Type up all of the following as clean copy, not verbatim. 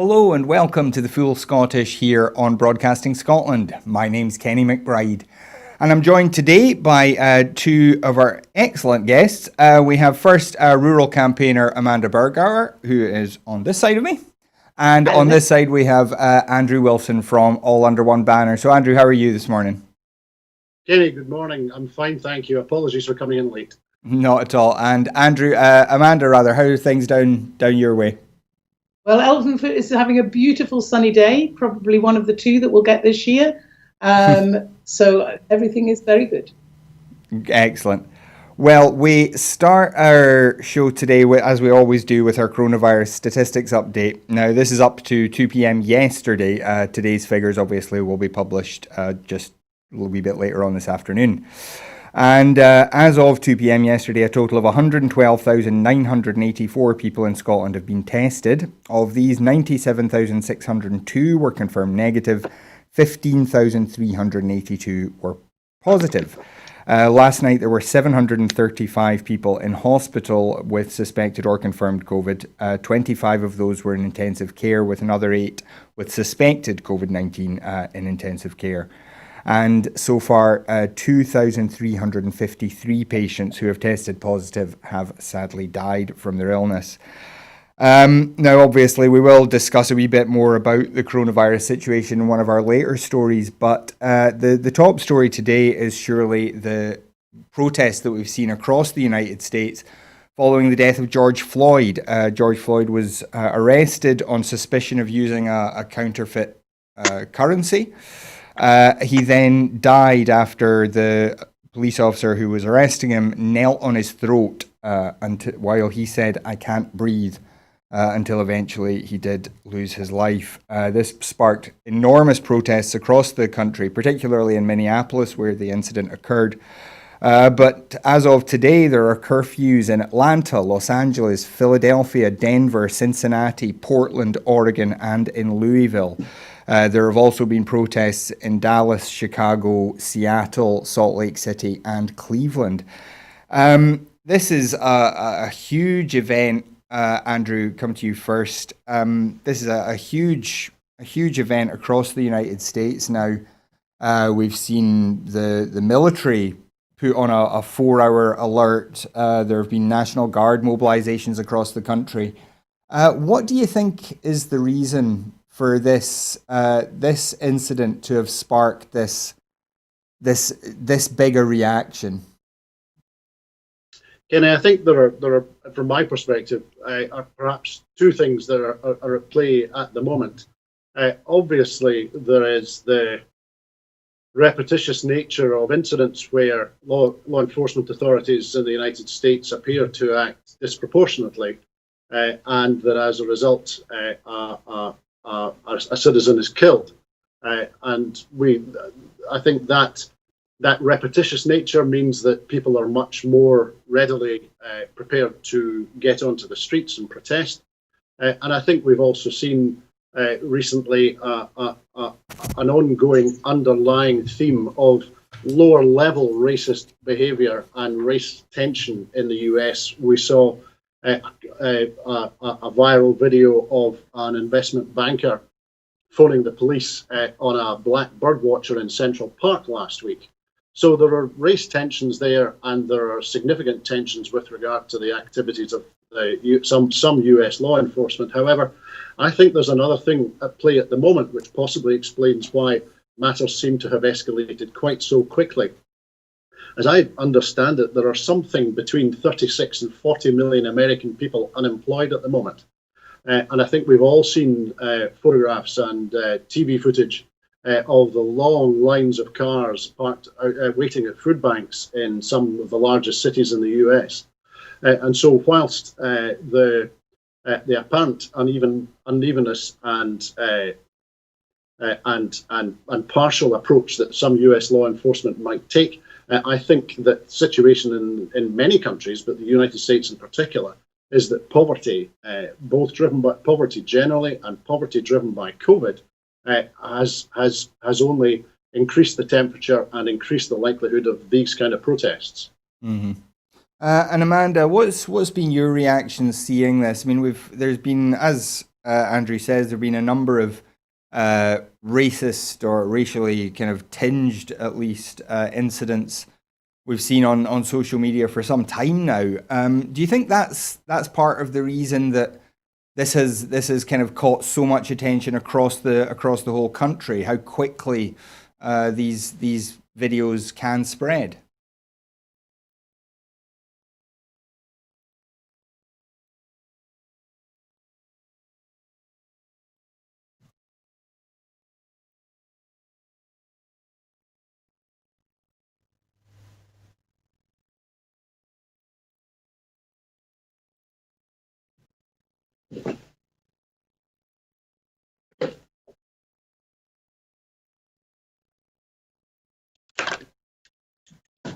Hello and welcome to the Full Scottish here on Broadcasting Scotland. My name's Kenny McBride and I'm joined today by two of our excellent guests. We have first rural campaigner Amanda Bergauer, who is on this side of me. And on this side we have Andrew Wilson from All Under One Banner. So Andrew, how are you this morning? Kenny, good morning. I'm fine, thank you. Apologies for coming in late. Not at all. And Andrew, Amanda rather, how are things down your way? Well, Elvenfoot is having a beautiful sunny day, probably one of the two that we'll get this year. So everything is very good. Excellent. Well, we start our show today, as we always do, with our coronavirus statistics update. Now, this is up to 2 p.m. yesterday. Today's figures obviously will be published just a wee bit later on this afternoon. And as of 2 p.m. yesterday, a total of 112,984 people in Scotland have been tested. Of these, 97,602 were confirmed negative, 15,382 were positive. Last night, there were 735 people in hospital with suspected or confirmed COVID. 25 of those were in intensive care, with another 8 with suspected COVID-19 in intensive care. And so far, 2,353 patients who have tested positive have sadly died from their illness. Now, obviously, we will discuss a wee bit more about the coronavirus situation in one of our later stories, but the top story today is surely the protests that we've seen across the United States following the death of George Floyd. George Floyd was arrested on suspicion of using a counterfeit currency. He then died after the police officer who was arresting him knelt on his throat while he said, "I can't breathe," until eventually he did lose his life. This sparked enormous protests across the country, particularly in Minneapolis, where the incident occurred. But as of today, there are curfews in Atlanta, Los Angeles, Philadelphia, Denver, Cincinnati, Portland, Oregon, and in Louisville. There have also been protests in Dallas, Chicago, Seattle, Salt Lake City, and Cleveland. This is a huge event. Andrew, come to you first. This is a huge event across the United States now. We've seen the military put on a 4-hour alert. There have been National Guard mobilizations across the country. What do you think is the reason for this incident to have sparked this bigger reaction? Kenny, I think there are from my perspective, are perhaps two things that are at play at the moment. Obviously, there is the repetitious nature of incidents where law enforcement authorities in the United States appear to act disproportionately, and that as a result, a citizen is killed, and I think that repetitious nature means that people are much more readily prepared to get onto the streets and protest. And I think we've also seen recently an ongoing underlying theme of lower level racist behaviour and race tension in the US. We saw a viral video of an investment banker phoning the police on a black bird watcher in Central Park last week. So there are race tensions there, and there are significant tensions with regard to the activities of some US law enforcement. However, I think there's another thing at play at the moment which possibly explains why matters seem to have escalated quite so quickly. As I understand it, there are something between 36 and 40 million American people unemployed at the moment. And I think we've all seen photographs and TV footage of the long lines of cars parked waiting at food banks in some of the largest cities in the US. And so whilst the apparent unevenness and partial approach that some US law enforcement might take, I think that the situation in many countries, but the United States in particular, is that poverty, both driven by poverty generally and poverty driven by COVID, has only increased the temperature and increased the likelihood of these kind of protests. Mm-hmm. And Amanda, what's been your reaction seeing this? I mean, there's been, as Andrew says, there have been a number of racist or racially kind of tinged, at least, incidents we've seen on social media for some time now. Do you think that's part of the reason that this has kind of caught so much attention across the whole country? How quickly these videos can spread?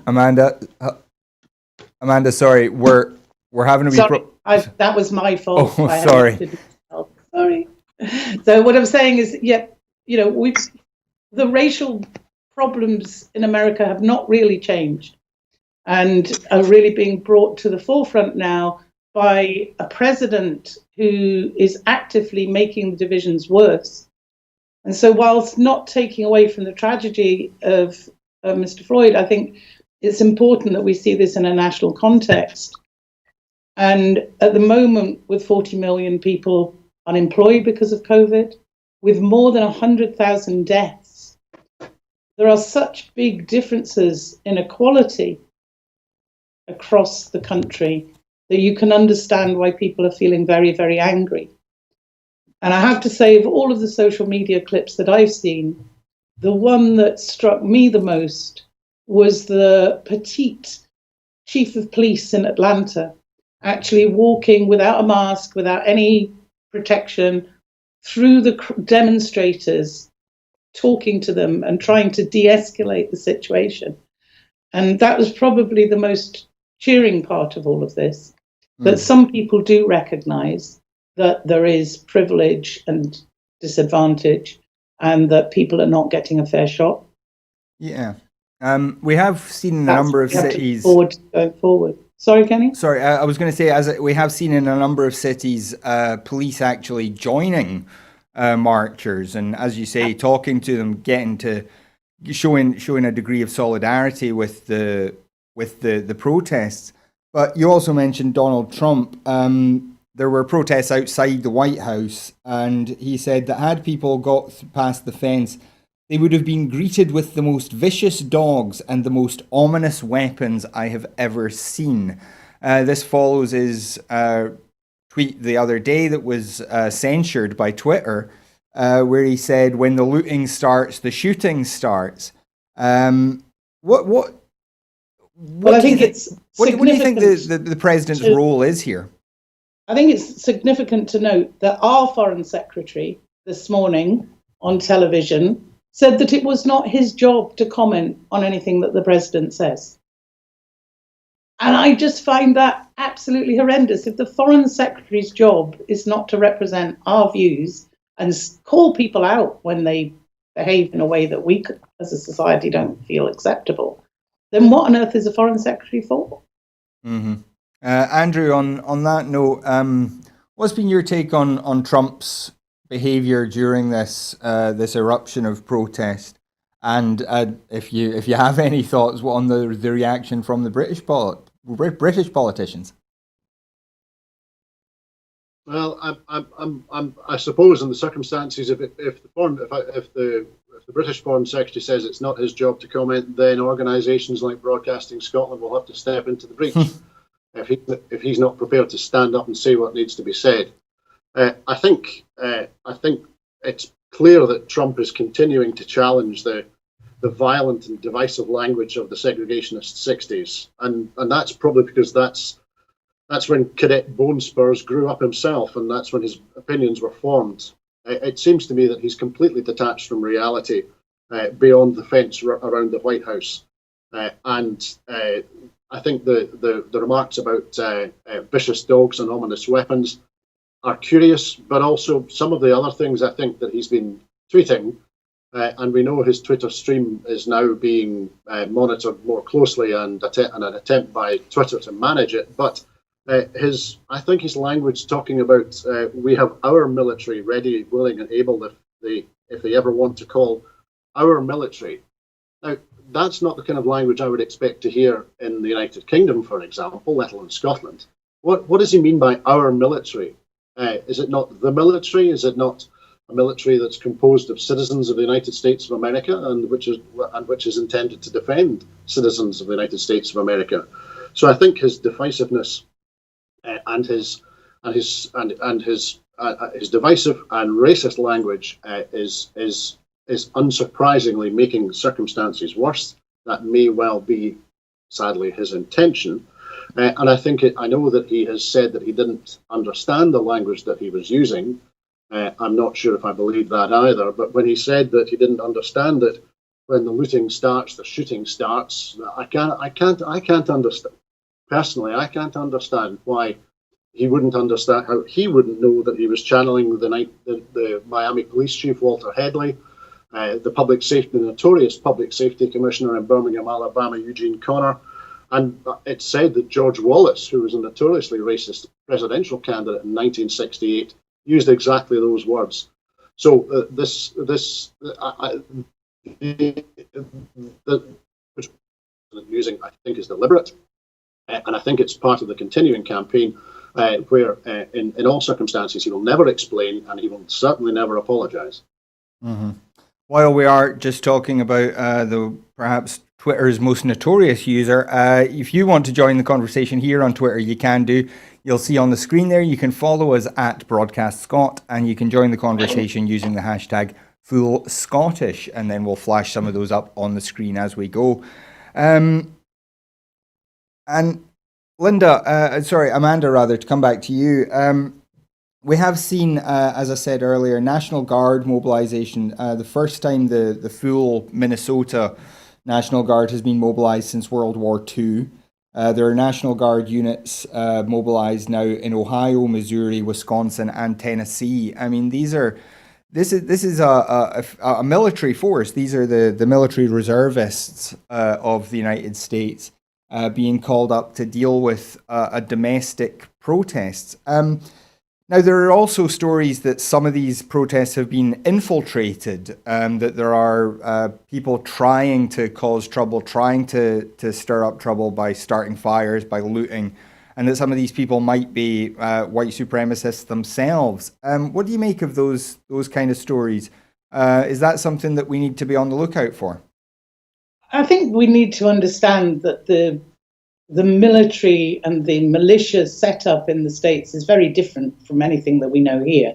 Amanda, sorry, we're having to be. Sorry, that was my fault. Oh, sorry. Sorry. So what I'm saying is, the racial problems in America have not really changed, and are really being brought to the forefront now by a president who is actively making the divisions worse. And so, whilst not taking away from the tragedy of Mr. Floyd, I think it's important that we see this in a national context. And at the moment, with 40 million people unemployed because of COVID, with more than 100,000 deaths, there are such big differences in equality across the country that you can understand why people are feeling very, very angry. And I have to say, of all of the social media clips that I've seen, the one that struck me the most was the petite chief of police in Atlanta actually walking without a mask, without any protection, through the demonstrators, talking to them and trying to de-escalate the situation. And that was probably the most cheering part of all of this, that some people do recognize that there is privilege and disadvantage and that people are not getting a fair shot. Yeah. We have seen in a number of cities. Going forward. Sorry, Kenny? Sorry, I was going to say, we have seen in a number of cities, police actually joining marchers, and as you say, talking to them, getting to showing a degree of solidarity with the protests. But you also mentioned Donald Trump. There were protests outside the White House, and he said that had people got past the fence, they would have been greeted with the most vicious dogs and the most ominous weapons I have ever seen. This follows his tweet the other day that was censured by Twitter, where he said, "When the looting starts, the shooting starts." What do you think the president's role is here? I think it's significant to note that our foreign secretary this morning on television said that it was not his job to comment on anything that the president says. And I just find that absolutely horrendous. If the foreign secretary's job is not to represent our views and call people out when they behave in a way that we as a society don't feel acceptable, then what on earth is a foreign secretary for? Mm-hmm. Andrew, on that note, what's been your take on Trump's behaviour during this eruption of protest, and if you have any thoughts on the reaction from the British politicians? Well, I suppose in the circumstances, if the British Foreign Secretary says it's not his job to comment, then organisations like Broadcasting Scotland will have to step into the breach if he's not prepared to stand up and say what needs to be said. I think it's clear that Trump is continuing to challenge the violent and divisive language of the segregationist 60s, and that's probably because that's when Cadet Bone Spurs grew up himself, and that's when his opinions were formed. It seems to me that he's completely detached from reality beyond the fence around the White House, and I think the remarks about vicious dogs and ominous weapons are curious, but also some of the other things I think that he's been tweeting, and we know his Twitter stream is now being monitored more closely and an attempt by Twitter to manage it. But I think his language talking about we have our military ready, willing, and able if they ever want to call our military. Now, that's not the kind of language I would expect to hear in the United Kingdom, for example, let alone Scotland. What does he mean by our military? Is it not the military? Is it not a military that's composed of citizens of the United States of America and which is intended to defend citizens of the United States of America? So I think his divisiveness and his divisive and racist language is unsurprisingly making circumstances worse. That may well be, sadly, his intention. And I know that he has said that he didn't understand the language that he was using. I'm not sure if I believe that either. But when he said that he didn't understand it, when the looting starts, the shooting starts, I can't understand. Personally, I can't understand why he wouldn't understand, how he wouldn't know that he was channeling the Miami Police Chief Walter Headley, the notorious public safety commissioner in Birmingham, Alabama, Eugene Connor. And it's said that George Wallace, who was a notoriously racist presidential candidate in 1968, used exactly those words. So using, I think, is deliberate, and I think it's part of the continuing campaign, where in all circumstances he will never explain and he will certainly never apologise. Mm-hmm. While we are just talking about the perhaps Twitter's most notorious user, if you want to join the conversation here on Twitter, you can do. You'll see on the screen there, you can follow us at Broadcast Scot, and you can join the conversation using the hashtag #FullScottish, and then we'll flash some of those up on the screen as we go. And Amanda, to come back to you. We have seen, as I said earlier, National Guard mobilization. The first time the full Minnesota National Guard has been mobilized since World War II. There are National Guard units mobilized now in Ohio, Missouri, Wisconsin, and Tennessee. I mean, this is a military force. These are the military reservists of the United States being called up to deal with a domestic protests. Now, there are also stories that some of these protests have been infiltrated, that there are people trying to cause trouble, trying to stir up trouble by starting fires, by looting, and that some of these people might be white supremacists themselves. What do you make of those kind of stories? Is that something that we need to be on the lookout for? I think we need to understand that the military and the militia setup in the States is very different from anything that we know here.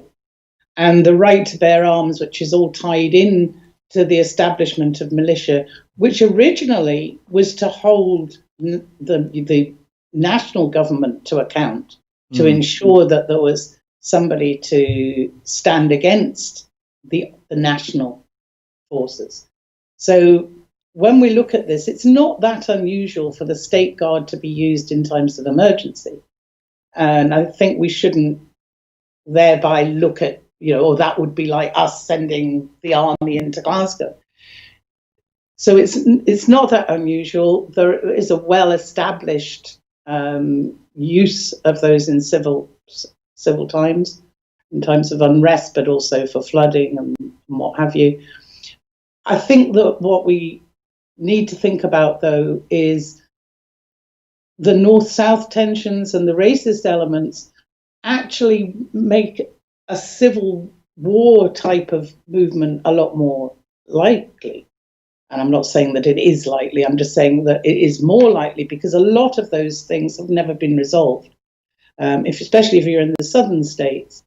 And the right to bear arms, which is all tied in to the establishment of militia, which originally was to hold the national government to account, to ensure that there was somebody to stand against the national forces. So when we look at this, it's not that unusual for the state guard to be used in times of emergency. And I think we shouldn't thereby look at, that would be like us sending the army into Glasgow. So it's not that unusual. There is a well-established use of those in civil times, in times of unrest, but also for flooding and what have you. I think that what we need to think about, though, is the north-south tensions and the racist elements actually make a civil war type of movement a lot more likely. And I'm not saying that it is likely, I'm just saying that it is more likely because a lot of those things have never been resolved. Especially if you're in the southern states,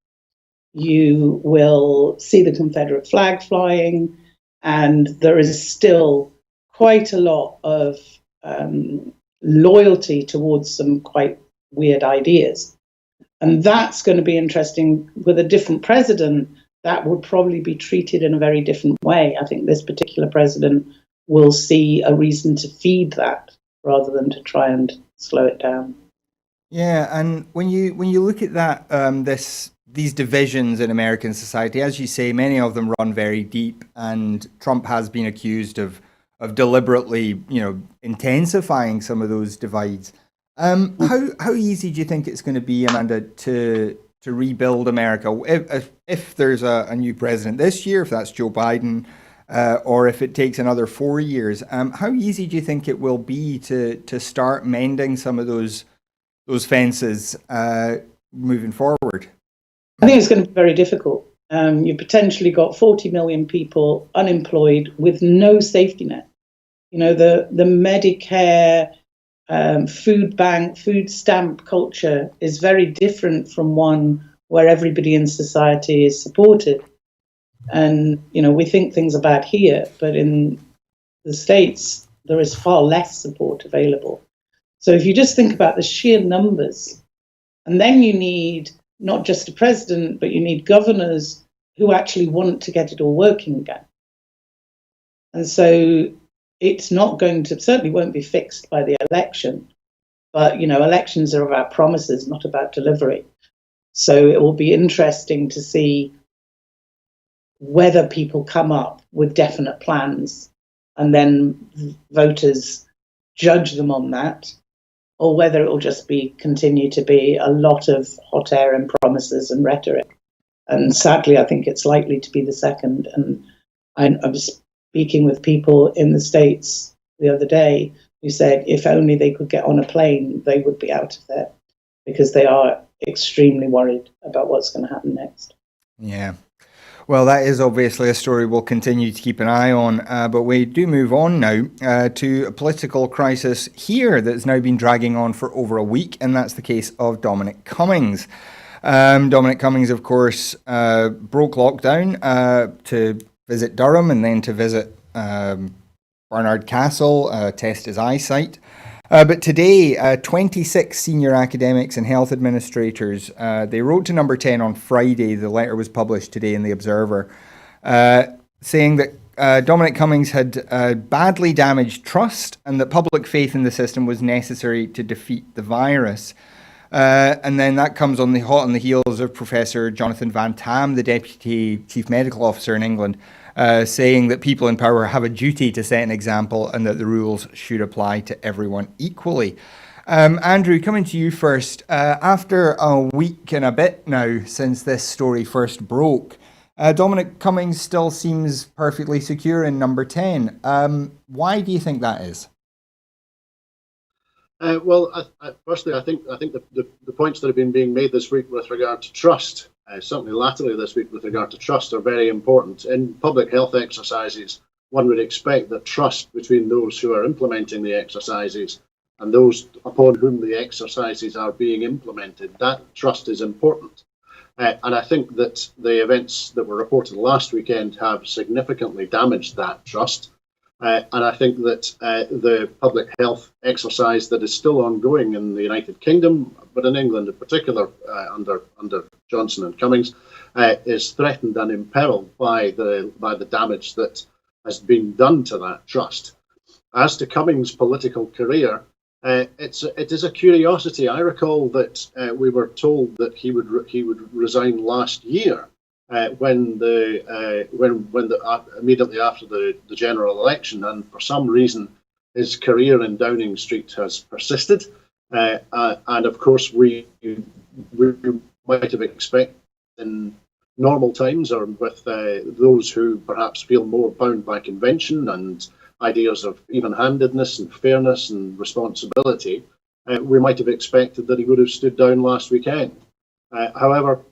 you will see the Confederate flag flying, and there is still quite a lot of loyalty towards some quite weird ideas. And that's going to be interesting. With a different president, that would probably be treated in a very different way. I think this particular president will see a reason to feed that rather than to try and slow it down. Yeah, and when you look at that, these divisions in American society, as you say, many of them run very deep, and Trump has been accused of deliberately, intensifying some of those divides. How easy do you think it's going to be, Amanda, to rebuild America if there's a new president this year, if that's Joe Biden, or if it takes another 4 years? How easy do you think it will be to start mending some of those fences moving forward? I think it's going to be very difficult. You've potentially got 40 million people unemployed with no safety net. You know, the Medicare, food bank, food stamp culture is very different from one where everybody in society is supported. And, you know, we think things are bad here, but in the States, there is far less support available. So if you just think about the sheer numbers, and then you need not just a president, but you need governors who actually want to get it all working again. And so it's not going to, certainly won't be fixed by the election, but, you know, elections are about promises, not about delivery. So it will be interesting to see whether people come up with definite plans and then voters judge them on that, or whether it will just continue to be a lot of hot air and promises and rhetoric. And sadly, I think it's likely to be the second. And I was speaking with people in the States the other day who said if only they could get on a plane, they would be out of there, because they are extremely worried about what's going to happen next. Yeah. Well, that is obviously a story we'll continue to keep an eye on, but we do move on now to a political crisis here that's now been dragging on for over a week, and that's the case of Dominic Cummings. Dominic Cummings, of course, broke lockdown to visit Durham and then to visit Barnard Castle, test his eyesight. But today, 26 senior academics and health administrators, they wrote to Number 10 on Friday. The letter was published today in The Observer, saying that Dominic Cummings had badly damaged trust and that public faith in the system was necessary to defeat the virus. And then that comes hot on the heels of Professor Jonathan Van Tam, the Deputy Chief Medical Officer in England, saying that people in power have a duty to set an example and that the rules should apply to everyone equally. Andrew, coming to you first. After a week and a bit now since this story first broke, Dominic Cummings still seems perfectly secure in Number 10. Why do you think that is? Firstly, I think the points that have been being made this week with regard to trust, certainly latterly this week with regard to trust, are very important. In public health exercises, one would expect that trust between those who are implementing the exercises and those upon whom the exercises are being implemented, that trust is important. And I think that the events that were reported last weekend have significantly damaged that trust. And I think that the public health exercise that is still ongoing in the United Kingdom, but in England in particular, under Johnson and Cummings, is threatened and imperiled by the damage that has been done to that trust. As to Cummings' political career, it is a curiosity. I recall that we were told that he would resign last year. When immediately after the general election, and for some reason his career in Downing Street has persisted, and of course we might have expected in normal times, or with those who perhaps feel more bound by convention and ideas of even-handedness and fairness and responsibility, we might have expected that he would have stood down last weekend. However,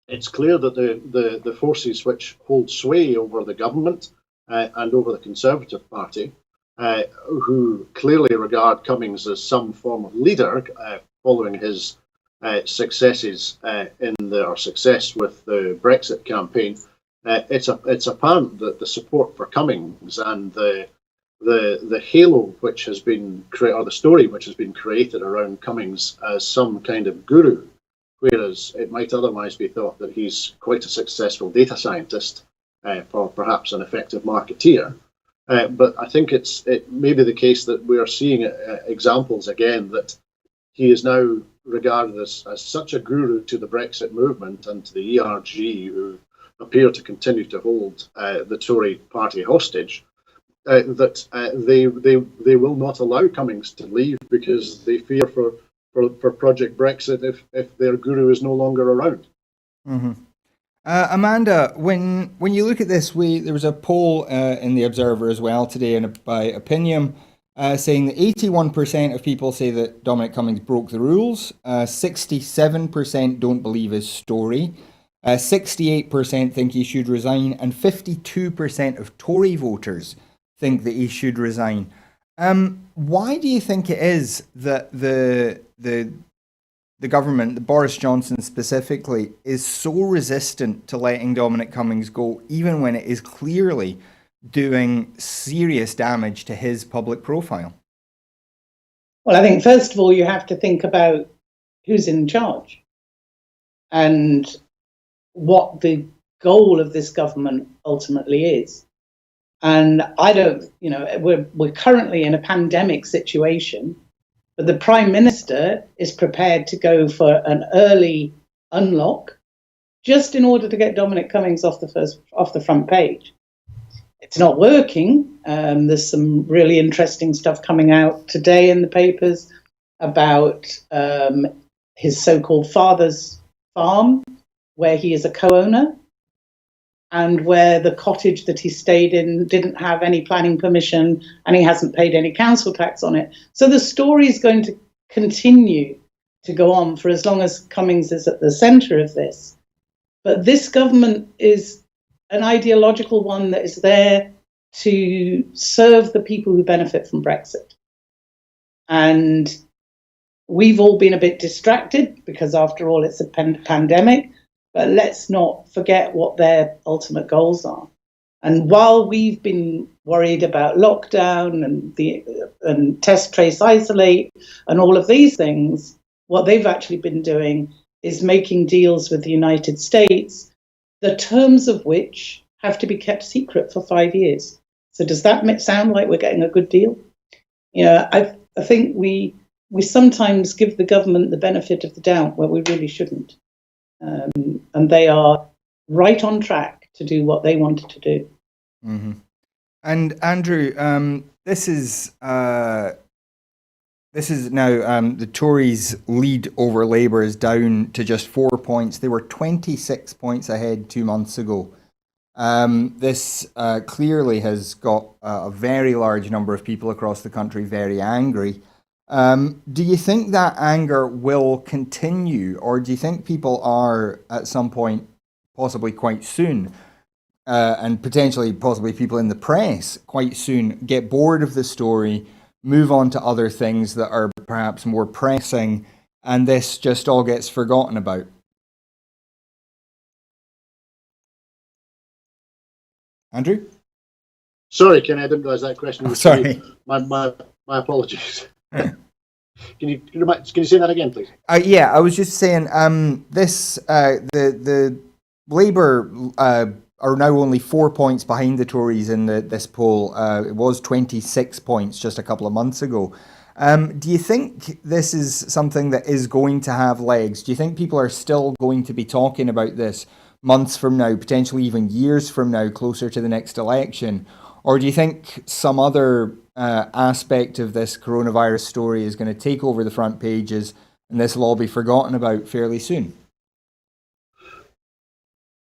it's clear that the forces which hold sway over the government and over the Conservative Party, who clearly regard Cummings as some form of leader following his success with the Brexit campaign, it's apparent that the support for Cummings and the halo which has been created, or the story which has been created around Cummings as some kind of guru, whereas it might otherwise be thought that he's quite a successful data scientist or perhaps an effective marketeer. But I think it may be the case that we are seeing examples again that he is now regarded as such a guru to the Brexit movement and to the ERG, who appear to continue to hold the Tory party hostage, they will not allow Cummings to leave because they fear for Project Brexit if their guru is no longer around. Mm-hmm. Amanda, when you look at this, there was a poll in the Observer as well today, and by Opinion, saying that 81% of people say that Dominic Cummings broke the rules, 67% don't believe his story, 68% think he should resign, and 52% of Tory voters think that he should resign. Why do you think it is that the government, Boris Johnson specifically, is so resistant to letting Dominic Cummings go, even when it is clearly doing serious damage to his public profile? Well, I think first of all, you have to think about who's in charge and what the goal of this government ultimately is. And I don't, we're currently in a pandemic situation, but the Prime Minister is prepared to go for an early unlock just in order to get Dominic Cummings off the front page. It's not working. There's some really interesting stuff coming out today in the papers about his so-called father's farm, where he is a co-owner, and where the cottage that he stayed in didn't have any planning permission and he hasn't paid any council tax on it. So the story is going to continue to go on for as long as Cummings is at the centre of this. But this government is an ideological one that is there to serve the people who benefit from Brexit. And we've all been a bit distracted because, after all, it's a pandemic. But let's not forget what their ultimate goals are. And while we've been worried about lockdown and test, trace, isolate and all of these things, what they've actually been doing is making deals with the United States, the terms of which have to be kept secret for 5 years. So does that sound like we're getting a good deal? I think we sometimes give the government the benefit of the doubt where we really shouldn't. And they are right on track to do what they wanted to do. Mm-hmm. And Andrew, this is now the Tories' lead over Labour is down to just 4 points. They were 26 points ahead 2 months ago. This clearly has got a very large number of people across the country very angry. Do you think that anger will continue, or do you think people are at some point, possibly quite soon, and potentially possibly people in the press quite soon, get bored of the story, move on to other things that are perhaps more pressing, and this just all gets forgotten about? Andrew? Sorry, Ken, I didn't realise that question was sorry. My apologies. Can you say that again, please? Yeah, I was just saying the Labour are now only 4 points behind the Tories in this poll. It was 26 points just a couple of months ago. Do you think this is something that is going to have legs? Do you think people are still going to be talking about this months from now, potentially even years from now, closer to the next election? Or do you think some other aspect of this coronavirus story is going to take over the front pages and this will all be forgotten about fairly soon?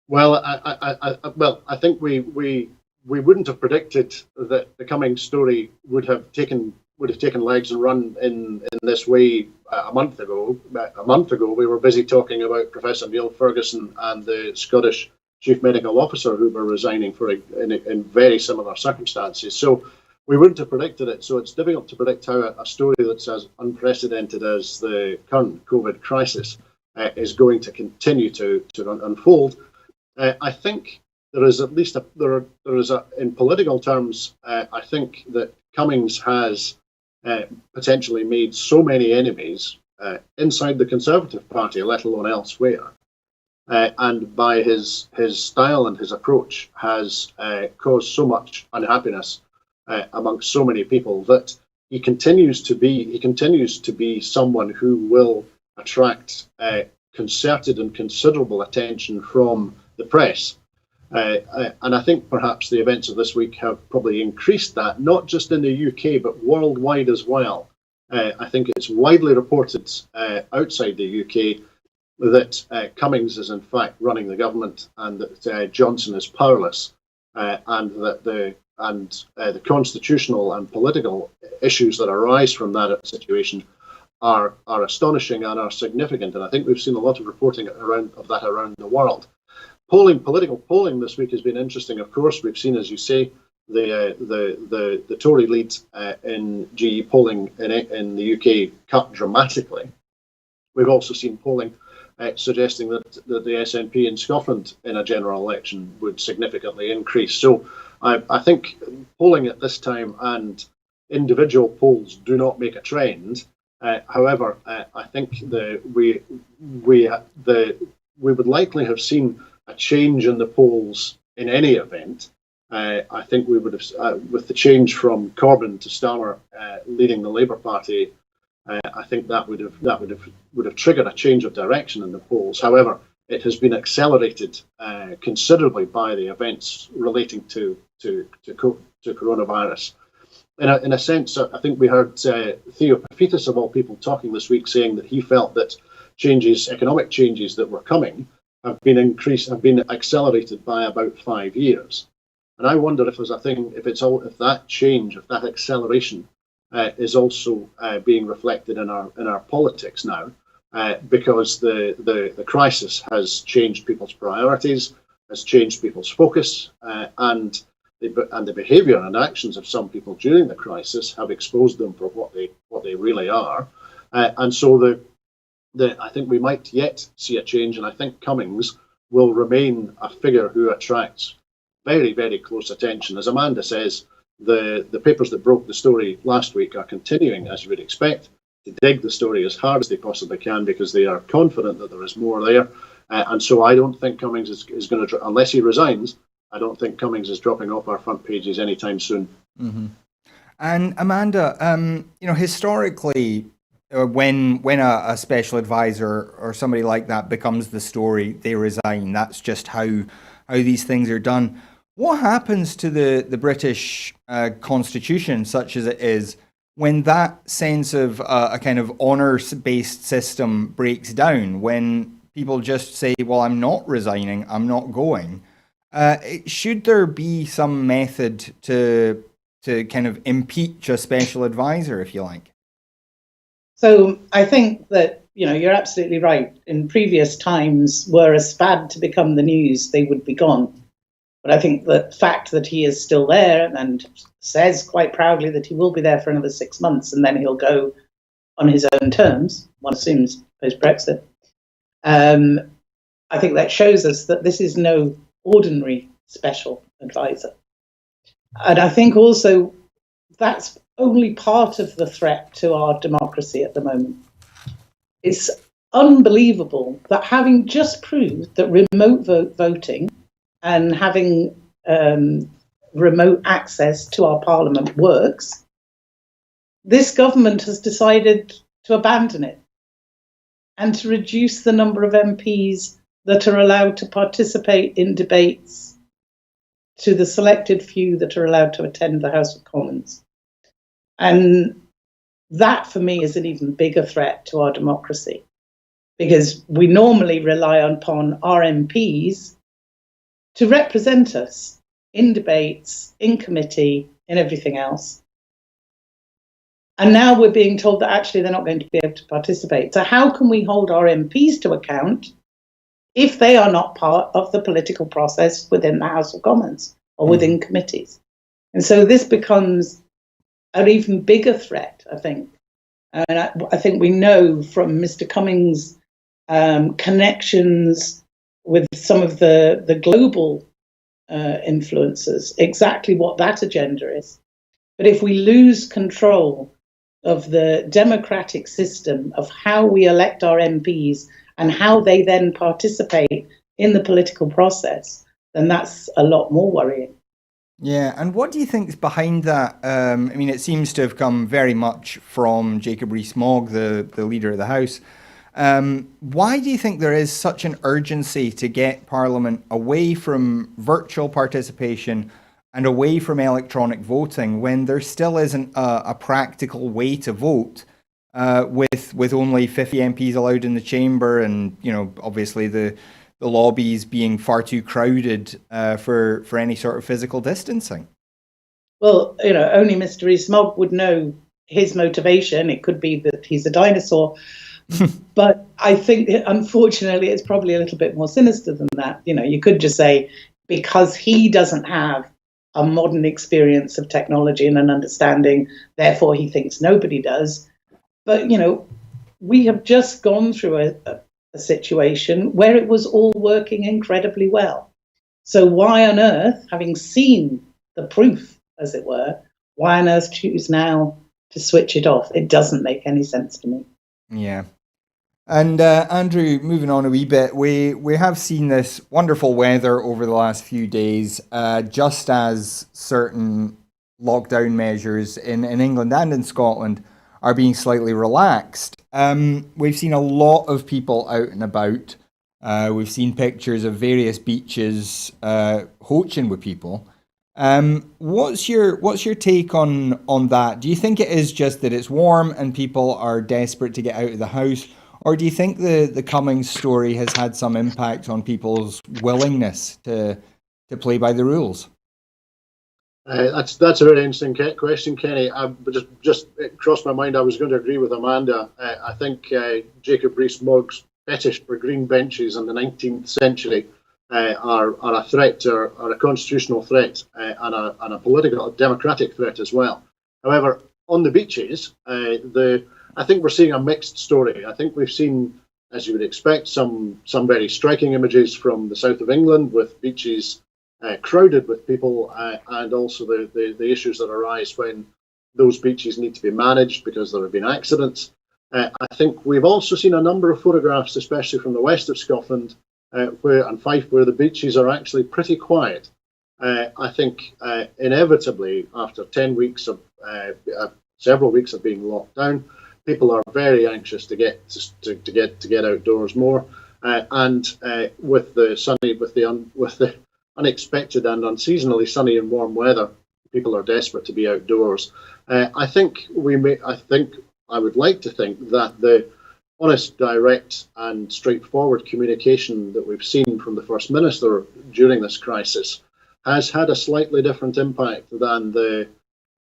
Well, I think we wouldn't have predicted that the Cummings story would have taken legs and run in this way a month ago. A month ago, we were busy talking about Professor Neil Ferguson and the Scottish Chief Medical Officer who were resigning in very similar circumstances. So we wouldn't have predicted it. So it's difficult to predict how a story that's as unprecedented as the current COVID crisis is going to continue to unfold. I think there is at least in political terms, I think that Cummings has potentially made so many enemies inside the Conservative Party, let alone elsewhere, and by his style and his approach has caused so much unhappiness amongst so many people that he continues to be someone who will attract concerted and considerable attention from the press. And I think perhaps the events of this week have probably increased that, not just in the UK, but worldwide as well. I think it's widely reported outside the UK that Cummings is in fact running the government, and that Johnson is powerless, and that the constitutional and political issues that arise from that situation are astonishing and are significant. And I think we've seen a lot of reporting of that around the world. Political polling this week has been interesting. Of course, we've seen, as you say, the Tory lead in GE polling in the UK cut dramatically. We've also seen polling suggesting that the SNP in Scotland in a general election would significantly increase. So I think polling at this time and individual polls do not make a trend. However, I think we would likely have seen a change in the polls in any event. I think we would have, with the change from Corbyn to Starmer leading the Labour Party, I think that would have triggered a change of direction in the polls. However, it has been accelerated considerably by the events relating to coronavirus. In a sense, I think we heard Theo Paphitis, of all people, talking this week, saying that he felt that economic changes that were coming have been accelerated by about 5 years. And I wonder if there's if that change, if that acceleration is also being reflected in our politics now, because the crisis has changed people's priorities, has changed people's focus, and the behaviour and actions of some people during the crisis have exposed them for what they really are, and so I think we might yet see a change, and I think Cummings will remain a figure who attracts very, very close attention. As Amanda says, the papers that broke the story last week are continuing, as you would expect, to dig the story as hard as they possibly can, because they are confident that there is more there. And so I don't think Cummings is going to, unless he resigns, I don't think Cummings is dropping off our front pages anytime soon. Mm-hmm. And Amanda, historically, when a special advisor or somebody like that becomes the story, they resign. That's just how these things are done. What happens to the British constitution, such as it is, when that sense of a kind of honours-based system breaks down, when people just say, well, I'm not resigning, I'm not going? Should there be some method to kind of impeach a special advisor, if you like? So I think that, you're absolutely right. In previous times, were a SPAD to become the news, they would be gone. But I think the fact that he is still there and says quite proudly that he will be there for another 6 months and then he'll go on his own terms, one assumes post-Brexit, I think that shows us that this is no ordinary special advisor. And I think also that's only part of the threat to our democracy at the moment. It's unbelievable that, having just proved that remote voting and having remote access to our parliament works, this government has decided to abandon it and to reduce the number of MPs that are allowed to participate in debates to the selected few that are allowed to attend the House of Commons. And that, for me, is an even bigger threat to our democracy, because we normally rely upon our MPs to represent us in debates, in committee, in everything else. And now we're being told that actually they're not going to be able to participate. So how can we hold our MPs to account if they are not part of the political process within the House of Commons or within committees? And so this becomes an even bigger threat, I think. And I think we know from Mr. Cummings' connections with some of the global influencers exactly what that agenda is. But if we lose control of the democratic system of how we elect our MPs and how they then participate in the political process, then that's a lot more worrying. Yeah, and what do you think is behind that? It seems to have come very much from Jacob Rees-Mogg, the leader of the House. Why do you think there is such an urgency to get Parliament away from virtual participation and away from electronic voting when there still isn't a practical way to vote with only 50 MPs allowed in the chamber, and obviously the lobbies being far too crowded for any sort of physical distancing? Well, only Mr. Rees-Mogg would know his motivation. It could be that he's a dinosaur. But I think, unfortunately, it's probably a little bit more sinister than that. You could just say because he doesn't have a modern experience of technology and an understanding, therefore he thinks nobody does. But, we have just gone through a situation where it was all working incredibly well. So why on earth, having seen the proof, as it were, why on earth choose now to switch it off? It doesn't make any sense to me. Yeah. And Andrew, moving on a wee bit, we have seen this wonderful weather over the last few days, just as certain lockdown measures in England and in Scotland are being slightly relaxed. We've seen a lot of people out and about. We've seen pictures of various beaches hoaching with people. What's your take on that? Do you think it is just that it's warm and people are desperate to get out of the house? Or do you think the Cummings story has had some impact on people's willingness to play by the rules? That's a very interesting question, Kenny. Just it crossed my mind. I was going to agree with Amanda. I think Jacob Rees-Mogg's fetish for green benches in the 19th century are a threat, are a constitutional threat, and a political, democratic threat as well. However, on the beaches, I think we're seeing a mixed story. I think we've seen, as you would expect, some very striking images from the south of England with beaches crowded with people, and also the issues that arise when those beaches need to be managed because there have been accidents. I think we've also seen a number of photographs, especially from the west of Scotland and Fife, where the beaches are actually pretty quiet. I think inevitably, after 10 weeks of several weeks of being locked down, people are very anxious to get outdoors more, and with the unexpected and unseasonably sunny and warm weather, people are desperate to be outdoors. I would like to think that the honest, direct, and straightforward communication that we've seen from the First Minister during this crisis has had a slightly different impact than the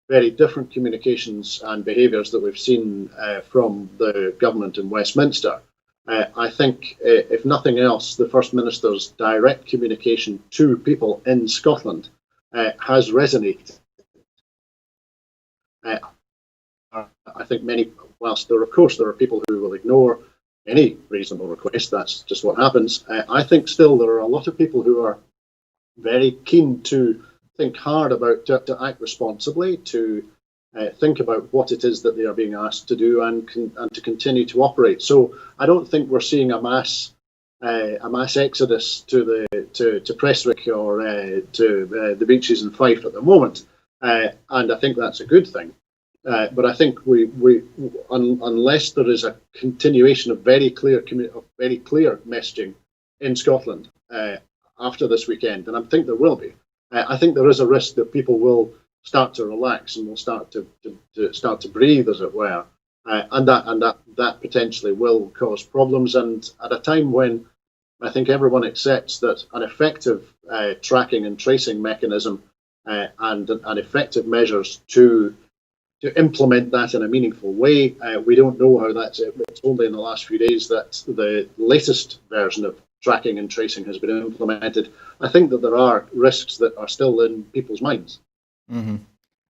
very different communications and behaviours that we've seen from the government in Westminster. I think, if nothing else, the First Minister's direct communication to people in Scotland has resonated. I think whilst there are people who will ignore any reasonable request, that's just what happens. I think still there are a lot of people who are very keen to think hard about to act responsibly, to think about what it is that they are being asked to do, and to continue to operate. So I don't think we're seeing a mass exodus to Prestwick or to the beaches in Fife at the moment, and I think that's a good thing. But I think unless there is a continuation of very clear messaging in Scotland after this weekend, and I think there will be, I think there is a risk that people will start to relax and will start to breathe, as it were, and that potentially will cause problems. And at a time when I think everyone accepts that an effective tracking and tracing mechanism and effective measures to implement that in a meaningful way, we don't know how that's. It's only in the last few days that the latest version of tracking and tracing has been implemented. I think that there are risks that are still in people's minds. Mm-hmm.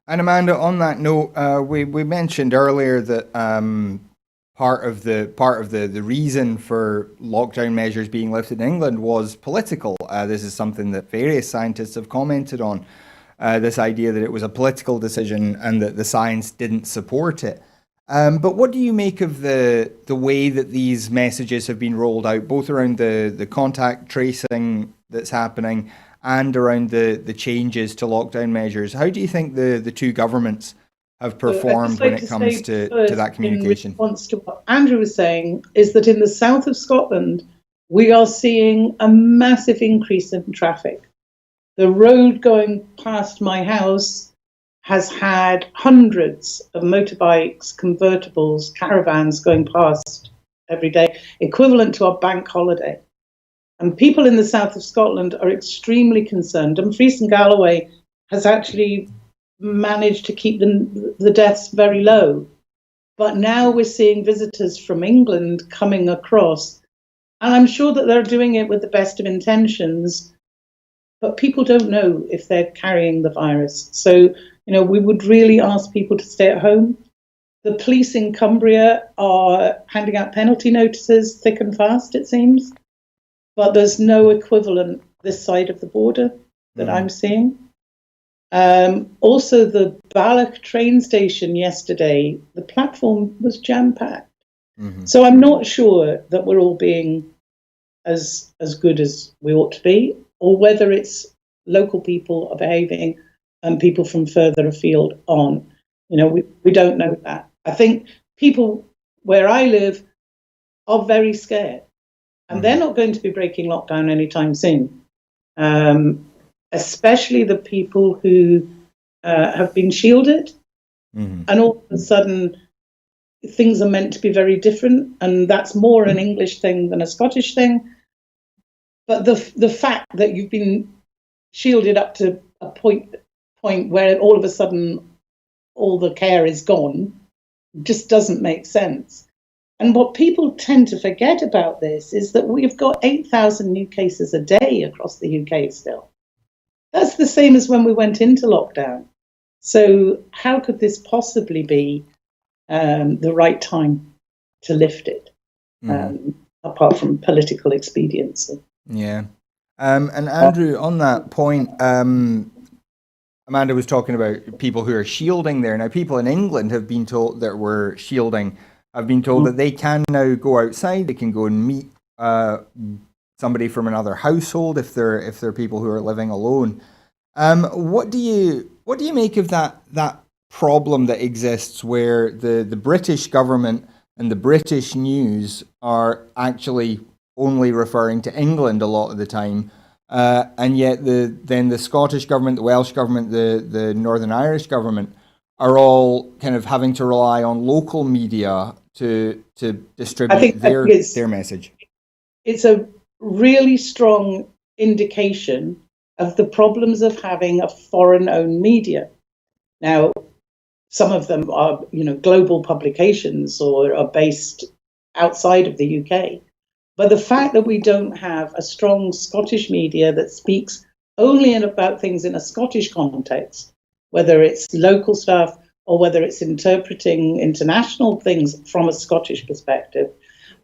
And Amanda, on that note, we mentioned earlier that part of the reason for lockdown measures being lifted in England was political. This is something that various scientists have commented on. This idea that it was a political decision and that the science didn't support it. But what do you make of the way that these messages have been rolled out, both around the contact tracing that's happening and around the changes to lockdown measures? How do you think the two governments have I'd performed just when like it comes say to first, that communication? In response to what Andrew was saying, is that in the south of Scotland, we are seeing a massive increase in traffic. The road going past my house has had hundreds of motorbikes, convertibles, caravans going past every day, equivalent to a bank holiday. And people in the south of Scotland are extremely concerned. And Fries and Galloway has actually managed to keep the deaths very low. But now we're seeing visitors from England coming across. And I'm sure that they're doing it with the best of intentions, but people don't know if they're carrying the virus. So, we would really ask people to stay at home. The police in Cumbria are handing out penalty notices thick and fast, it seems. But there's no equivalent this side of the border that I'm seeing. Also, the Balloch train station yesterday, the platform was jam-packed. Mm-hmm. So I'm not sure that we're all being as good as we ought to be, or whether it's local people are behaving and people from further afield aren't. We don't know that. I think people where I live are very scared, and they're not going to be breaking lockdown anytime soon, especially the people who have been shielded, and all of a sudden things are meant to be very different, and that's more an English thing than a Scottish thing. But the fact that you've been shielded up to a point where all of a sudden all the care is gone just doesn't make sense. And what people tend to forget about this is that we've got 8,000 new cases a day across the UK still. That's the same as when we went into lockdown. So how could this possibly be the right time to lift it, apart from political expediency? Yeah. And Andrew, on that point, Amanda was talking about people who are shielding there. Now, people in England have been told that we're shielding, have been told that they can now go outside, they can go and meet somebody from another household if they're people who are living alone. What do you make of that problem that exists where the British government and the British news are actually only referring to England a lot of the time, and yet the Scottish government, the Welsh government, the Northern Irish government are all kind of having to rely on local media to distribute their message? It's a really strong indication of the problems of having a foreign-owned media. Now, some of them are, global publications or are based outside of the UK. But the fact that we don't have a strong Scottish media that speaks only about things in a Scottish context, whether it's local stuff or whether it's interpreting international things from a Scottish perspective,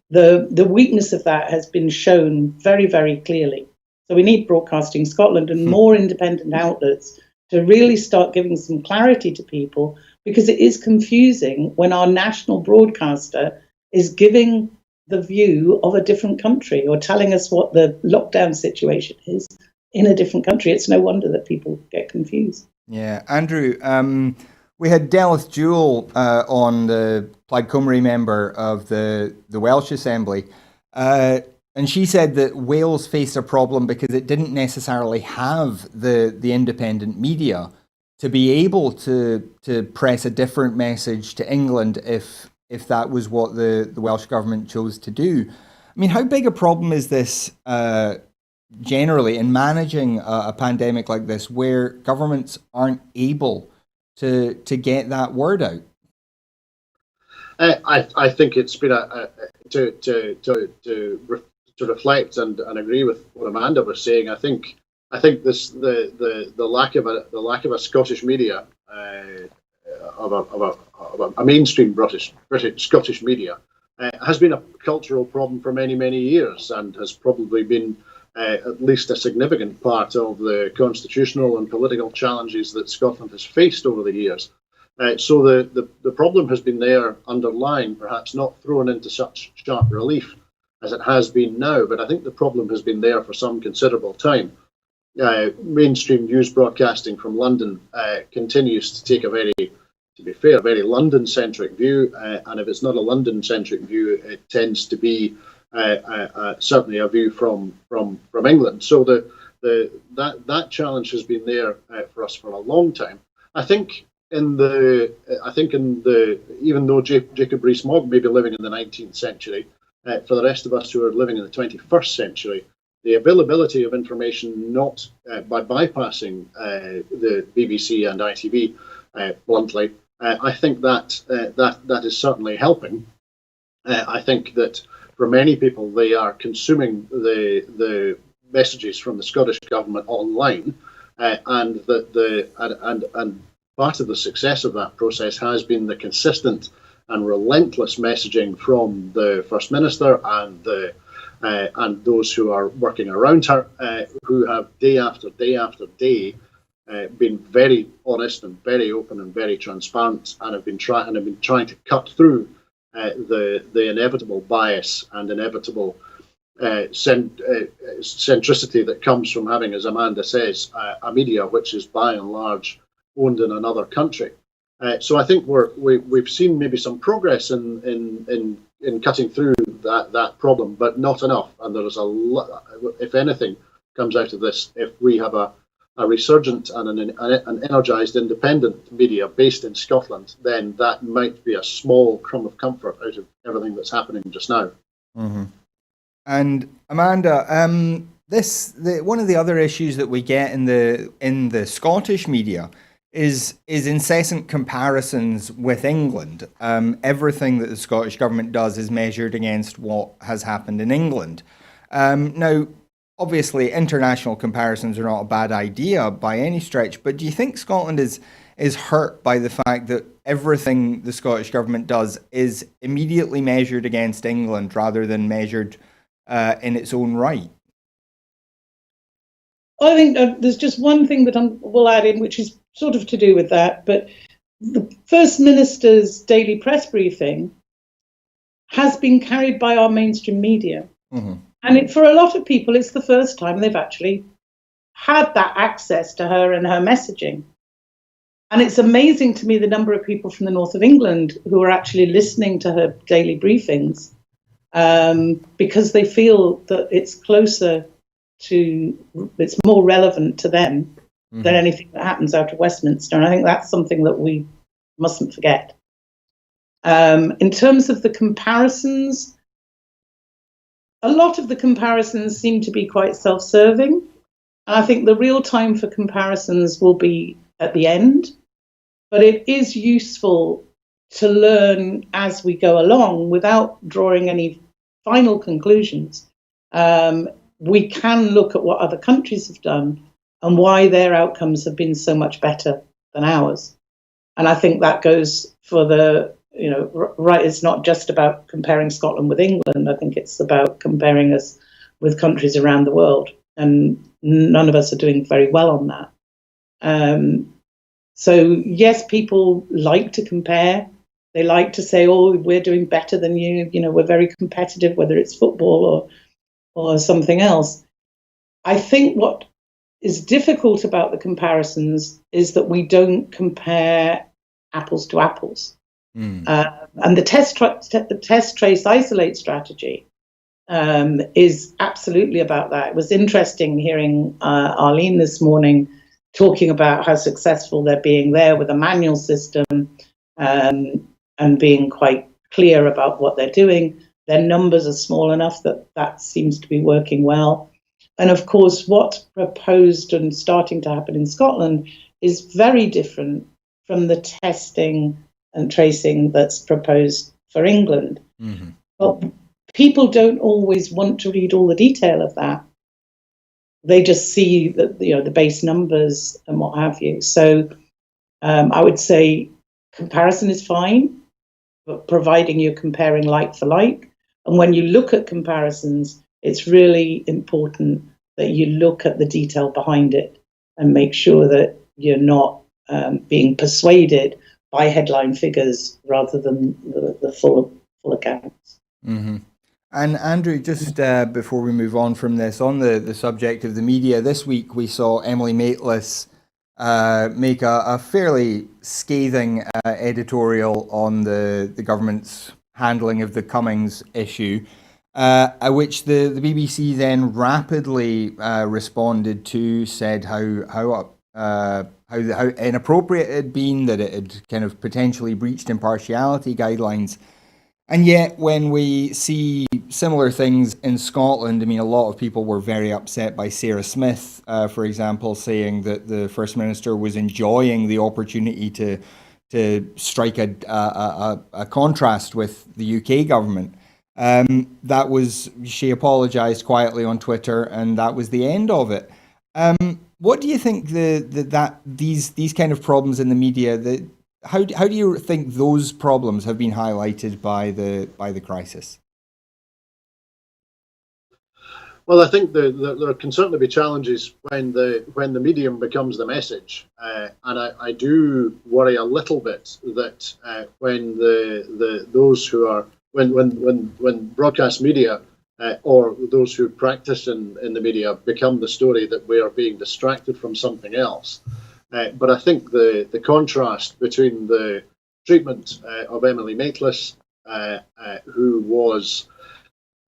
the weakness of that has been shown very, very clearly. So we need Broadcasting Scotland and more independent outlets to really start giving some clarity to people, because it is confusing when our national broadcaster is giving the view of a different country or telling us what the lockdown situation is in a different country. It's no wonder that people get confused. Yeah, Andrew, we had Delith Jewell on, the Plaid Cymru member of the Welsh Assembly, and she said that Wales faced a problem because it didn't necessarily have the independent media to be able to press a different message to England if that was what the Welsh government chose to do. I mean, how big a problem is this generally in managing a pandemic like this, where governments aren't able to get that word out? I think it's been to reflect and agree with what Amanda was saying. I think this the lack of a Scottish media, of a mainstream British Scottish media, has been a cultural problem for many years, and has probably been at least a significant part of the constitutional and political challenges that Scotland has faced over the years. So the problem has been there underlying, perhaps not thrown into such sharp relief as it has been now, but I think the problem has been there for some considerable time. Mainstream news broadcasting from London continues to take a very to be fair, a very London-centric view, and if it's not a London-centric view, it tends to be certainly a view from England. So that challenge has been there for us for a long time. I think even though Jacob Rees-Mogg may be living in the 19th century, for the rest of us who are living in the 21st century, the availability of information, not by bypassing the BBC and ITV, bluntly, I think that is certainly helping. I think that for many people, they are consuming the messages from the Scottish government online, and that and part of the success of that process has been the consistent and relentless messaging from the First Minister and those who are working around her, who have day after day after day been very honest and very open and very transparent, and have been trying to cut through the inevitable bias and inevitable centricity that comes from having, as Amanda says, a media which is by and large owned in another country. So I think we've seen maybe some progress in cutting through that problem, but not enough. And there is a lot. If anything comes out of this, if we have a resurgent and an energised independent media based in Scotland, then that might be a small crumb of comfort out of everything that's happening just now. Mm-hmm. And Amanda, one of the other issues that we get in the Scottish media is incessant comparisons with England. Everything that the Scottish government does is measured against what has happened in England. Now, obviously, international comparisons are not a bad idea by any stretch, but do you think Scotland is hurt by the fact that everything the Scottish government does is immediately measured against England rather than measured in its own right? I think there's just one thing that will add in, which is sort of to do with that, but the First Minister's daily press briefing has been carried by our mainstream media. Mm-hmm. And for a lot of people, it's the first time they've actually had that access to her and her messaging. And it's amazing to me the number of people from the north of England who are actually listening to her daily briefings, because they feel that it's more relevant to them mm-hmm. than anything that happens out of Westminster. And I think that's something that we mustn't forget. In terms of the comparisons, a lot of the comparisons seem to be quite self-serving. And I think the real time for comparisons will be at the end. But it is useful to learn as we go along without drawing any final conclusions. We can look at what other countries have done and why their outcomes have been so much better than ours. And I think that goes for right, it's not just about comparing Scotland with England. I think it's about comparing us with countries around the world. And none of us are doing very well on that. So, yes, people like to compare. They like to say, oh, we're doing better than you. We're very competitive, whether it's football or something else. I think what is difficult about the comparisons is that we don't compare apples to apples. And the test, trace, isolate strategy is absolutely about that. It was interesting hearing Arlene this morning talking about how successful they're being there with a manual system and being quite clear about what they're doing. Their numbers are small enough that seems to be working well. And of course, what's proposed and starting to happen in Scotland is very different from the testing and tracing that's proposed for England. Mm-hmm. But people don't always want to read all the detail of that. They just see the base numbers and what have you. So I would say comparison is fine, but providing you're comparing like for like. And when you look at comparisons, it's really important that you look at the detail behind it and make sure that you're not being persuaded by headline figures rather than the full accounts. Mm-hmm. And Andrew, just before we move on from this, on the subject of the media, this week we saw Emily Maitlis make a fairly scathing editorial on the government's handling of the Cummings issue, which the BBC then rapidly responded to, said how inappropriate it had been, that it had kind of potentially breached impartiality guidelines. And yet, when we see similar things in Scotland, I mean, a lot of people were very upset by Sarah Smith, for example, saying that the First Minister was enjoying the opportunity to strike a contrast with the UK government. She apologised quietly on Twitter, and that was the end of it. What do you think these kind of problems in the media, how do you think those problems have been highlighted by the crisis? Well, I think there can certainly be challenges when the medium becomes the message, and I do worry a little bit that when those who are when broadcast media or those who practice in the media become the story, that we are being distracted from something else. But I think the contrast between the treatment of Emily Maitlis, who was,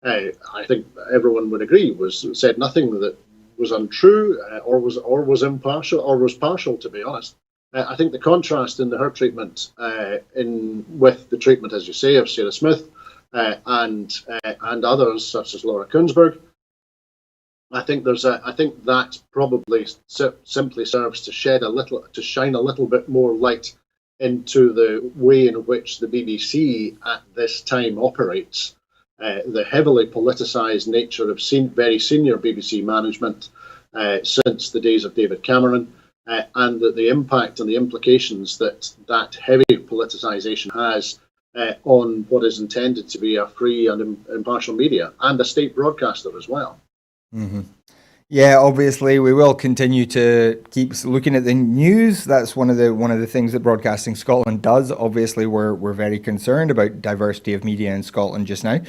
I think everyone would agree, said nothing that was untrue or was impartial or was partial, to be honest. I think the contrast in her treatment with the treatment, as you say, of Sarah Smith and others such as Laura Kuenssberg, I think that probably simply serves to shine a little bit more light into the way in which the BBC at this time operates, the heavily politicised nature of very senior BBC management since the days of David Cameron, and the impact and the implications that heavy politicisation has on what is intended to be a free and impartial media and a state broadcaster as well. Mm-hmm. Yeah, obviously we will continue to keep looking at the news. That's one of the things that Broadcasting Scotland does. Obviously, we're very concerned about diversity of media in Scotland just now,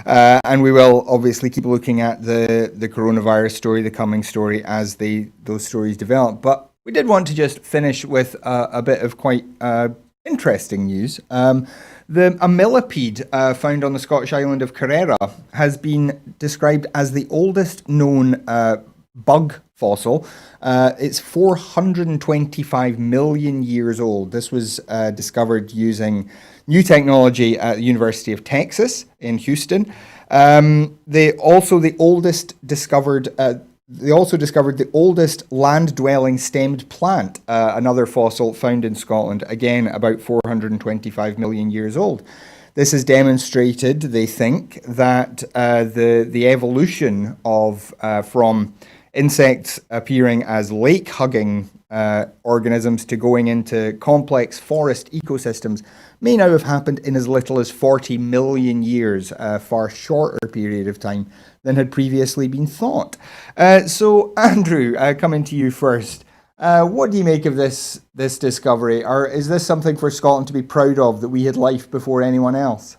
and we will obviously keep looking at the coronavirus story, the Cummings story, as those stories develop. But we did want to just finish with a bit of quite interesting news. A millipede found on the Scottish island of Kerrera has been described as the oldest known bug fossil. It's 425 million years old. This was discovered using new technology at the University of Texas in Houston. They also discovered the oldest land-dwelling stemmed plant, another fossil found in Scotland, again about 425 million years old. This has demonstrated, they think, that the evolution of from insects appearing as lake-hugging organisms to going into complex forest ecosystems may now have happened in as little as 40 million years, a far shorter period of time than had previously been thought. So, Andrew, coming to you first, what do you make of this discovery? Or is this something for Scotland to be proud of, that we had life before anyone else?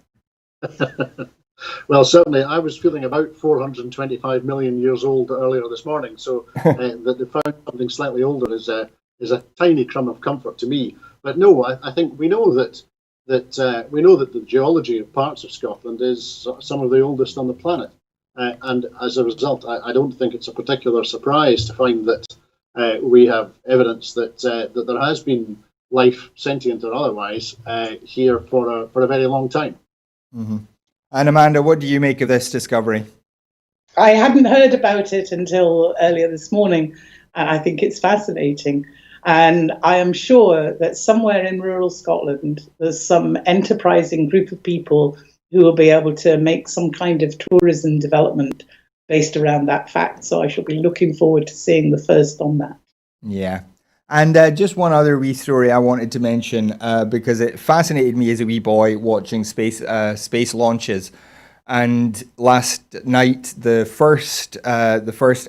Well, certainly I was feeling about 425 million years old earlier this morning, so that they found something slightly older is a tiny crumb of comfort to me. But no, I think we know that the geology of parts of Scotland is some of the oldest on the planet. And as a result, I don't think it's a particular surprise to find that we have evidence that there has been life, sentient or otherwise, here for a very long time. Mm-hmm. And Amanda, what do you make of this discovery? I hadn't heard about it until earlier this morning, and I think it's fascinating. And I am sure that somewhere in rural Scotland, there's some enterprising group of people who will be able to make some kind of tourism development based around that fact. So I shall be looking forward to seeing the first on that. Yeah. And just one other wee story I wanted to mention, because it fascinated me as a wee boy watching space launches. And last night, the first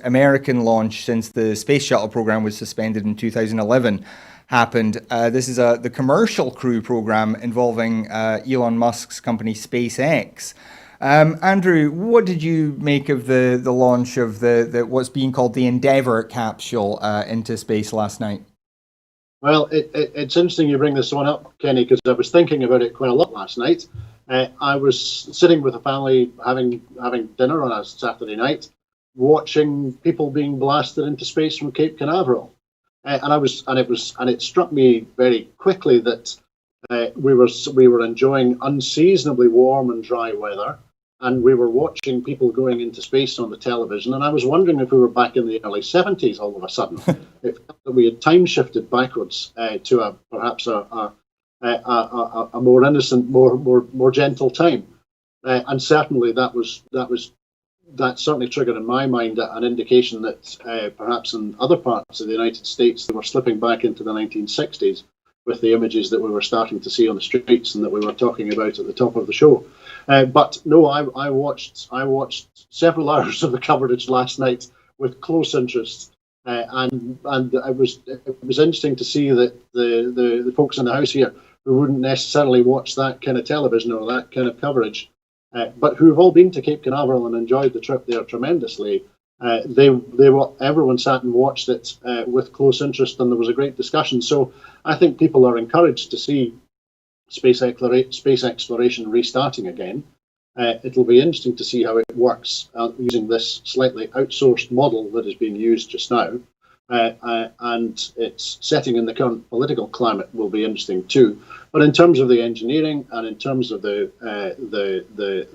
American launch since the space shuttle program was suspended in 2011 happened. This is the commercial crew program involving Elon Musk's company SpaceX. Andrew, what did you make of the launch of the what's being called the Endeavour capsule into space last night? Well, it's interesting you bring this one up, Kenny, because I was thinking about it quite a lot last night. I was sitting with a family having dinner on a Saturday night, watching people being blasted into space from Cape Canaveral, and it struck me very quickly that we were enjoying unseasonably warm and dry weather, and we were watching people going into space on the television, and I was wondering if we were back in the early 70s all of a sudden. It felt that we had time shifted backwards to perhaps a more innocent, more gentle time, and certainly that certainly triggered in my mind an indication that perhaps in other parts of the United States they were slipping back into the 1960s with the images that we were starting to see on the streets and that we were talking about at the top of the show. But no, I watched several hours of the coverage last night with close interest, and it was interesting to see that the folks in the house here who wouldn't necessarily watch that kind of television or that kind of coverage, but who have all been to Cape Canaveral and enjoyed the trip there tremendously. Everyone sat and watched it with close interest, and there was a great discussion. So I think people are encouraged to see space exploration restarting again. It'll be interesting to see how it works using this slightly outsourced model that is being used just now, and its setting in the current political climate will be interesting too. But in terms of the engineering and in terms of the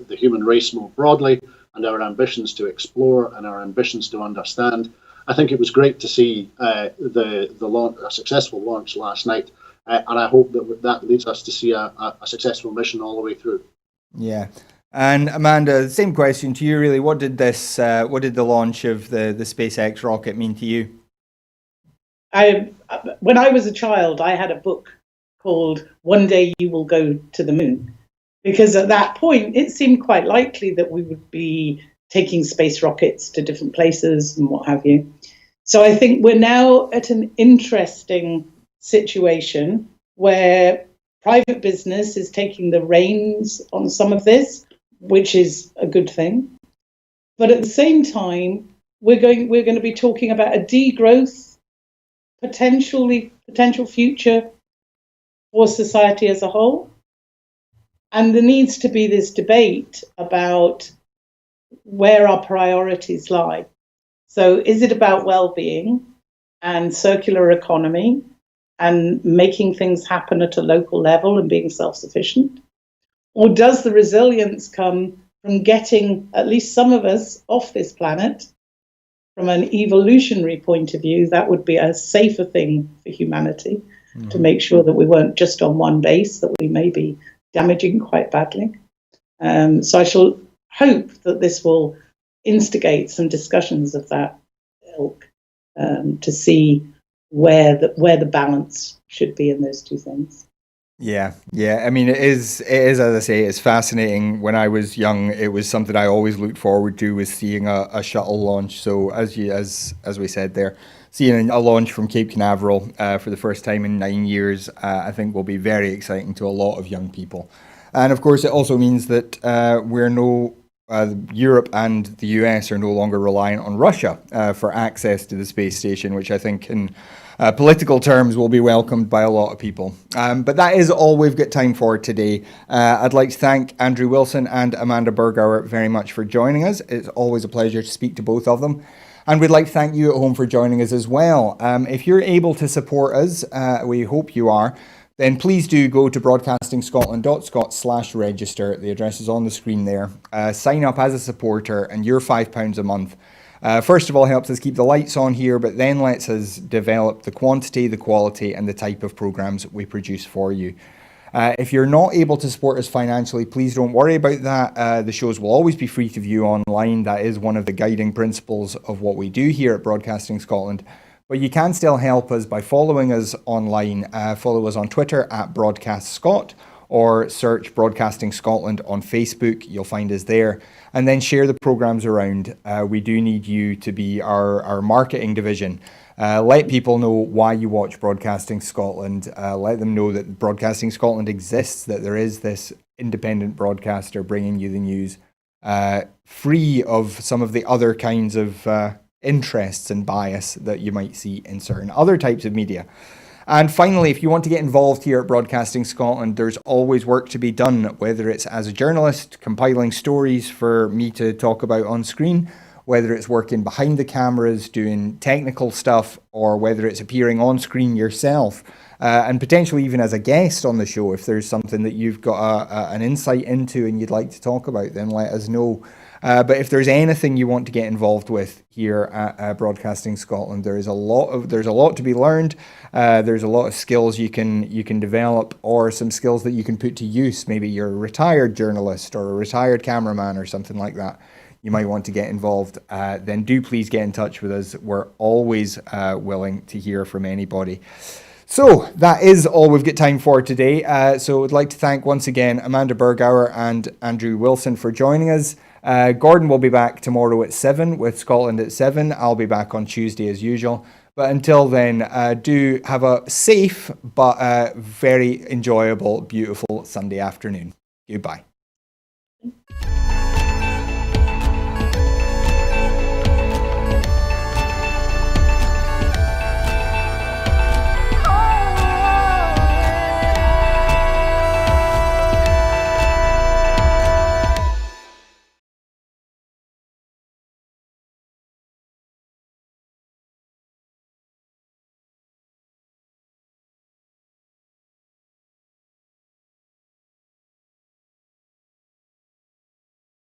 human race more broadly, and our ambitions to explore and our ambitions to understand, I think it was great to see a successful launch last night, and I hope that leads us to see a successful mission all the way through. Yeah. And Amanda, same question to you really. What did the launch of the SpaceX rocket mean to you? When I was a child, I had a book called One Day You Will Go to the Moon, because at that point it seemed quite likely that we would be taking space rockets to different places and what have you. So I think we're now at an interesting situation where private business is taking the reins on some of this, which is a good thing. But at the same time, we're going to be talking about a degrowth potential future for society as a whole. And there needs to be this debate about where our priorities lie. So is it about well-being and circular economy and making things happen at a local level and being self-sufficient? Or does the resilience come from getting at least some of us off this planet? From an evolutionary point of view, that would be a safer thing for humanity, to make sure that we weren't just on one base, that we may be damaging quite badly. So I shall hope that this will instigate some discussions of that ilk, to see where the balance should be in those two things. Yeah. I mean, it is, as I say, it's fascinating. When I was young, it was something I always looked forward to, was seeing a shuttle launch. So as we said there, seeing a launch from Cape Canaveral for the first time in 9 years, I think will be very exciting to a lot of young people. And of course, it also means that Europe and the US are no longer reliant on Russia for access to the space station, which I think in political terms will be welcomed by a lot of people. But that is all we've got time for today. I'd like to thank Andrew Wilson and Amanda Bergauer very much for joining us. It's always a pleasure to speak to both of them. And we'd like to thank you at home for joining us as well. If you're able to support us, we hope you are, then please do go to broadcastingscotland.scot/register. The address is on the screen there. Sign up as a supporter, and your £5 a month first of all helps us keep the lights on here, but then lets us develop the quantity, the quality, and the type of programs we produce for you. If you're not able to support us financially, please don't worry about that. The shows will always be free to view online. That is one of the guiding principles of what we do here at Broadcasting Scotland. But you can still help us by following us online. Follow us on Twitter at BroadcastScot, or search Broadcasting Scotland on Facebook. You'll find us there. And then share the programmes around. We do need you to be our marketing division. Let people know why you watch Broadcasting Scotland. Let them know that Broadcasting Scotland exists, that there is this independent broadcaster bringing you the news, free of some of the other kinds of interests and bias that you might see in certain other types of media. And finally, if you want to get involved here at Broadcasting Scotland, there's always work to be done, whether it's as a journalist, compiling stories for me to talk about on screen, whether it's working behind the cameras, doing technical stuff, or whether it's appearing on screen yourself, and potentially even as a guest on the show. If there's something that you've got an insight into and you'd like to talk about, then let us know. But if there's anything you want to get involved with here at Broadcasting Scotland, there's a lot to be learned. There's a lot of skills you can develop, or some skills that you can put to use. Maybe you're a retired journalist or a retired cameraman or something like that. You might want to get involved. Then do please get in touch with us. We're always willing to hear from anybody. So that is all we've got time for today. So I'd like to thank once again Amanda Bergauer and Andrew Wilson for joining us. Gordon will be back tomorrow at 7 with Scotland at 7. I'll be back on Tuesday as usual. But until then, do have a safe but very enjoyable, beautiful Sunday afternoon. Goodbye.